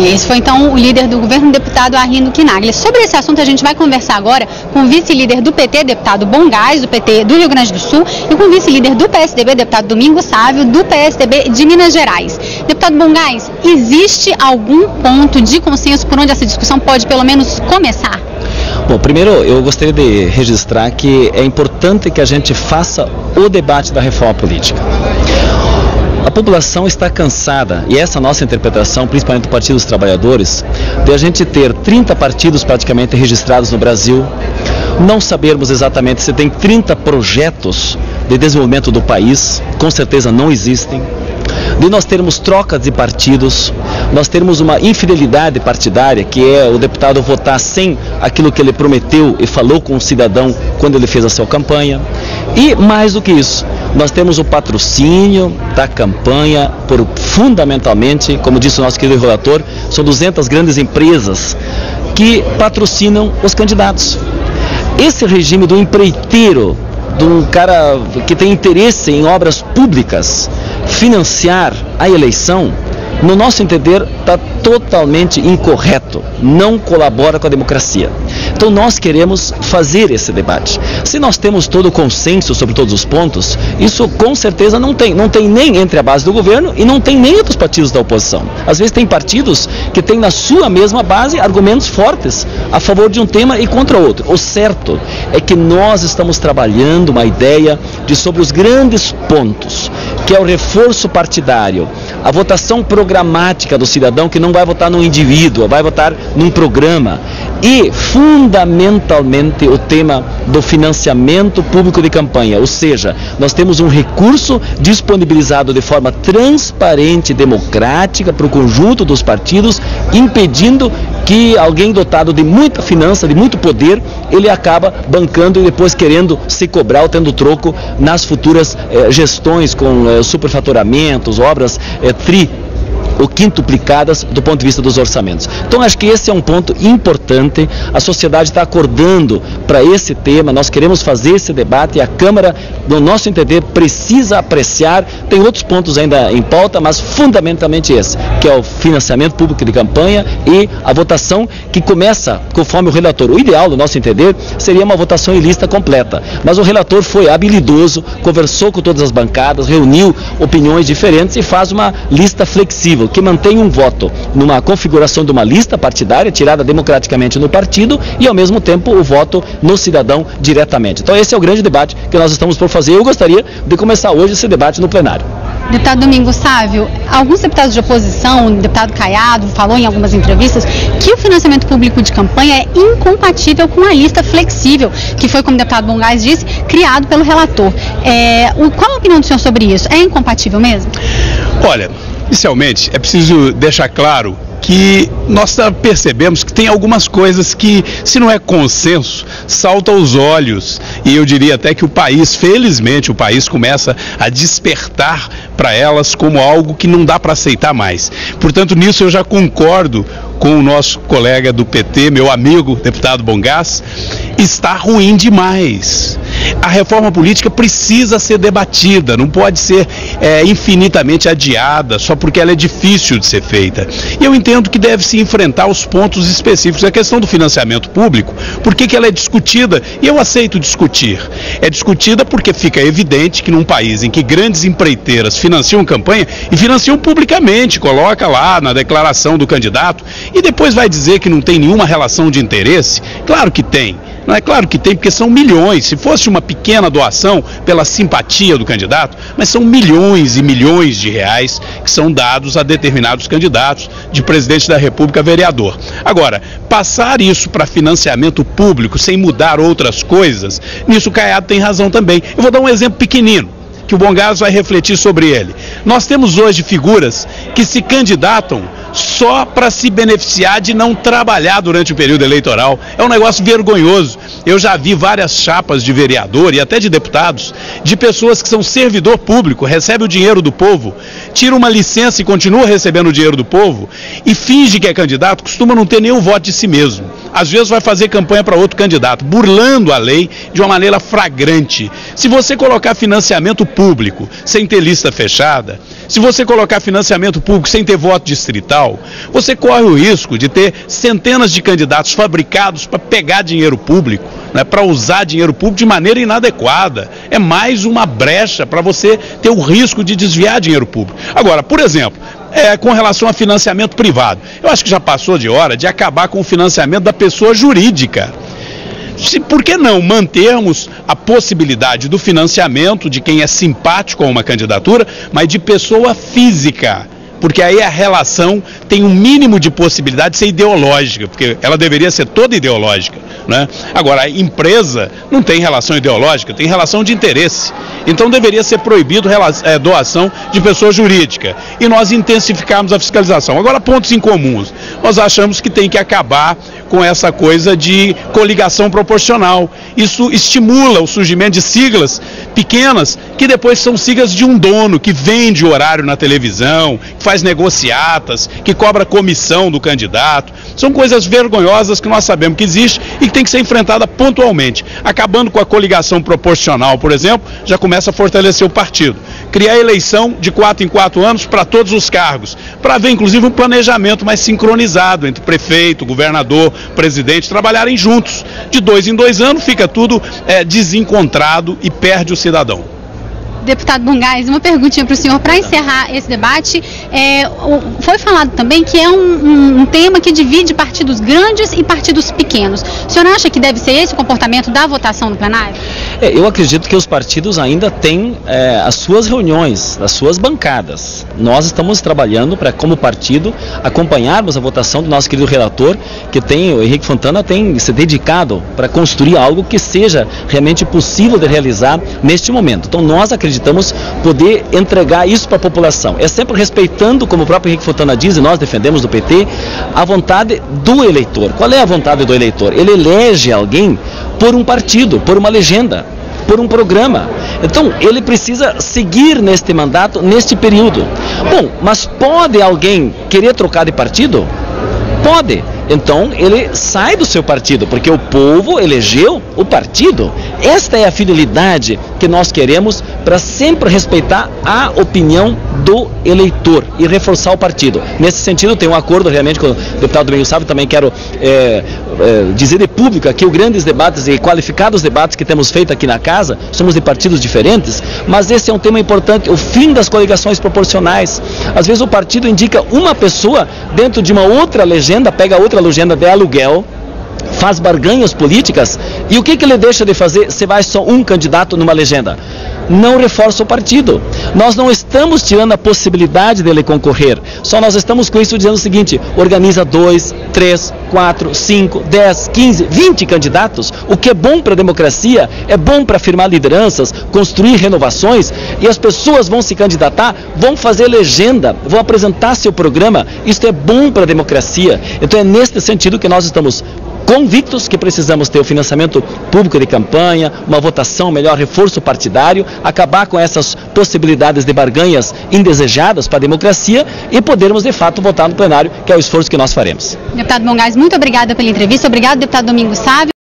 Esse foi então o líder do governo, o deputado Arrino Quinaglia. Sobre esse assunto a gente vai conversar agora com o vice-líder do PT, deputado Bongás, do PT do Rio Grande do Sul, e com o vice-líder do PSDB, deputado Domingos Sávio, do PSDB de Minas Gerais. Deputado Bongás, existe algum ponto de consenso por onde essa discussão pode pelo menos começar? Bom, primeiro eu gostaria de registrar que é importante que a gente faça o debate da reforma política. A população está cansada, e essa é a nossa interpretação, principalmente do Partido dos Trabalhadores, de a gente ter 30 partidos praticamente registrados no Brasil, não sabermos exatamente se tem 30 projetos de desenvolvimento do país, com certeza não existem, de nós termos trocas de partidos, nós termos uma infidelidade partidária, que é o deputado votar sem aquilo que ele prometeu e falou com o cidadão quando ele fez a sua campanha, e mais do que isso, nós temos o patrocínio da campanha por, fundamentalmente, como disse o nosso querido relator, são 200 grandes empresas que patrocinam os candidatos. Esse regime do empreiteiro, de um cara que tem interesse em obras públicas, financiar a eleição, no nosso entender, está totalmente incorreto, não colabora com a democracia. Então nós queremos fazer esse debate. Se nós temos todo o consenso sobre todos os pontos, isso com certeza não tem nem entre a base do governo e não tem nem entre os partidos da oposição. Às vezes tem partidos que têm na sua mesma base argumentos fortes a favor de um tema e contra outro. O certo é que nós estamos trabalhando uma ideia de sobre os grandes pontos, que é o reforço partidário, a votação programática do cidadão, que não vai votar num indivíduo, vai votar num programa, e fundamentalmente o tema do financiamento público de campanha, ou seja, nós temos um recurso disponibilizado de forma transparente e democrática para o conjunto dos partidos, impedindo que alguém dotado de muita finança, de muito poder, ele acaba bancando e depois querendo se cobrar ou tendo troco nas futuras gestões com superfaturamentos, obras ou quintuplicadas do ponto de vista dos orçamentos. Então acho que esse é um ponto importante, a sociedade está acordando para esse tema, nós queremos fazer esse debate e a Câmara, no nosso entender, precisa apreciar, tem outros pontos ainda em pauta, mas fundamentalmente esse, que é o financiamento público de campanha e a votação que começa conforme o relator. O ideal, no nosso entender, seria uma votação em lista completa, mas o relator foi habilidoso, conversou com todas as bancadas, reuniu opiniões diferentes e faz uma lista flexível, que mantém um voto numa configuração de uma lista partidária, tirada democraticamente no partido, e ao mesmo tempo o voto no cidadão diretamente. Então esse é o grande debate que nós estamos por fazer. Eu gostaria de começar hoje esse debate no plenário. Deputado Domingos Sávio, alguns deputados de oposição, o deputado Caiado falou em algumas entrevistas que o financiamento público de campanha é incompatível com a lista flexível, que foi, como o deputado Bongás disse, criado pelo relator. Qual a opinião do senhor sobre isso? É incompatível mesmo? Olha, inicialmente é preciso deixar claro que nós percebemos que tem algumas coisas que, se não é consenso, salta aos olhos, e eu diria até que o país, felizmente, o país começa a despertar para elas como algo que não dá para aceitar mais. Portanto, nisso eu já concordo com o nosso colega do PT, meu amigo, deputado Bongás, está ruim demais. A reforma política precisa ser debatida, não pode ser infinitamente adiada só porque ela é difícil de ser feita. E eu entendo que deve se enfrentar os pontos específicos. A questão do financiamento público, por que ela é discutida? E eu aceito discutir. É discutida porque fica evidente que num país em que grandes empreiteiras financiam campanha e financiam publicamente, coloca lá na declaração do candidato e depois vai dizer que não tem nenhuma relação de interesse, claro que tem. Não é claro que tem, porque são milhões. Se fosse uma pequena doação pela simpatia do candidato, mas são milhões e milhões de reais que são dados a determinados candidatos, de presidente da República a vereador. Agora, passar isso para financiamento público sem mudar outras coisas, nisso o Caiado tem razão também. Eu vou dar um exemplo pequenino, que o Bongás vai refletir sobre ele. Nós temos hoje figuras que se candidatam só para se beneficiar de não trabalhar durante o período eleitoral. É um negócio vergonhoso. Eu já vi várias chapas de vereador e até de deputados, de pessoas que são servidor público, recebe o dinheiro do povo, tira uma licença e continua recebendo o dinheiro do povo e finge que é candidato, costuma não ter nem o voto de si mesmo. às vezes vai fazer campanha para outro candidato, burlando a lei de uma maneira flagrante. Se você colocar financiamento público sem ter lista fechada, se você colocar financiamento público sem ter voto distrital, você corre o risco de ter centenas de candidatos fabricados para pegar dinheiro público, né, para usar dinheiro público de maneira inadequada. É mais uma brecha para você ter o risco de desviar dinheiro público. Agora, por exemplo, com relação a financiamento privado, eu acho que já passou de hora de acabar com o financiamento da pessoa jurídica. Por que não mantermos a possibilidade do financiamento de quem é simpático a uma candidatura, mas de pessoa física? Porque aí a relação tem um mínimo de possibilidade de ser ideológica, porque ela deveria ser toda ideológica, né? Agora, a empresa não tem relação ideológica, tem relação de interesse. Então deveria ser proibido doação de pessoa jurídica. E nós intensificarmos a fiscalização. Agora, pontos incomuns. Nós achamos que tem que acabar com essa coisa de coligação proporcional. Isso estimula o surgimento de siglas pequenas, que depois são siglas de um dono, que vende horário na televisão, que faz negociatas, que cobra comissão do candidato. São coisas vergonhosas que nós sabemos que existe e que tem que ser enfrentada pontualmente. Acabando com a coligação proporcional, por exemplo, já começa a fortalecer o partido. Criar eleição de 4 em 4 anos para todos os cargos, para haver inclusive um planejamento mais sincronizado entre prefeito, governador, presidente, trabalharem juntos. De 2 em 2 anos fica tudo desencontrado e perde o cidadão. Deputado Bongás, uma perguntinha para o senhor, para encerrar esse debate. Foi falado também que é um tema que divide partidos grandes e partidos pequenos. O senhor acha que deve ser esse o comportamento da votação no plenário? Eu acredito que os partidos ainda têm as suas reuniões, as suas bancadas. Nós estamos trabalhando para, como partido, acompanharmos a votação do nosso querido relator, o Henrique Fontana tem se dedicado para construir algo que seja realmente possível de realizar neste momento. Então nós acreditamos poder entregar isso para a população. É sempre respeitando, como o próprio Henrique Fontana diz, e nós defendemos do PT, a vontade do eleitor. Qual é a vontade do eleitor? Ele elege alguém por um partido, por uma legenda, por um programa. Então, ele precisa seguir neste mandato, neste período. Bom, mas pode alguém querer trocar de partido? Pode. Então, ele sai do seu partido, porque o povo elegeu o partido. Esta é a fidelidade que nós queremos para sempre respeitar a opinião do eleitor e reforçar o partido. Nesse sentido, tem um acordo realmente com o deputado Domingos Sávio, também quero dizer de público aqui os grandes debates e qualificados debates que temos feito aqui na casa. Somos de partidos diferentes, mas esse é um tema importante, o fim das coligações proporcionais. Às vezes o partido indica uma pessoa dentro de uma outra legenda, pega outra legenda de aluguel, faz barganhas políticas, e o que ele deixa de fazer se vai só um candidato numa legenda? Não reforça o partido. Nós não estamos tirando a possibilidade dele concorrer, só nós estamos com isso dizendo o seguinte: organiza 2, 3, 4, 5, 10, 15, 20 candidatos. O que é bom para a democracia é bom para afirmar lideranças, construir renovações, e as pessoas vão se candidatar, vão fazer legenda, vão apresentar seu programa. Isso é bom para a democracia. Então é neste sentido que nós estamos convictos que precisamos ter o financiamento público de campanha, uma votação melhor, reforço partidário, acabar com essas possibilidades de barganhas indesejadas para a democracia e podermos de fato votar no plenário, que é o esforço que nós faremos. Deputado Bongás, muito obrigada pela entrevista. Obrigado, deputado Domingos Sávio.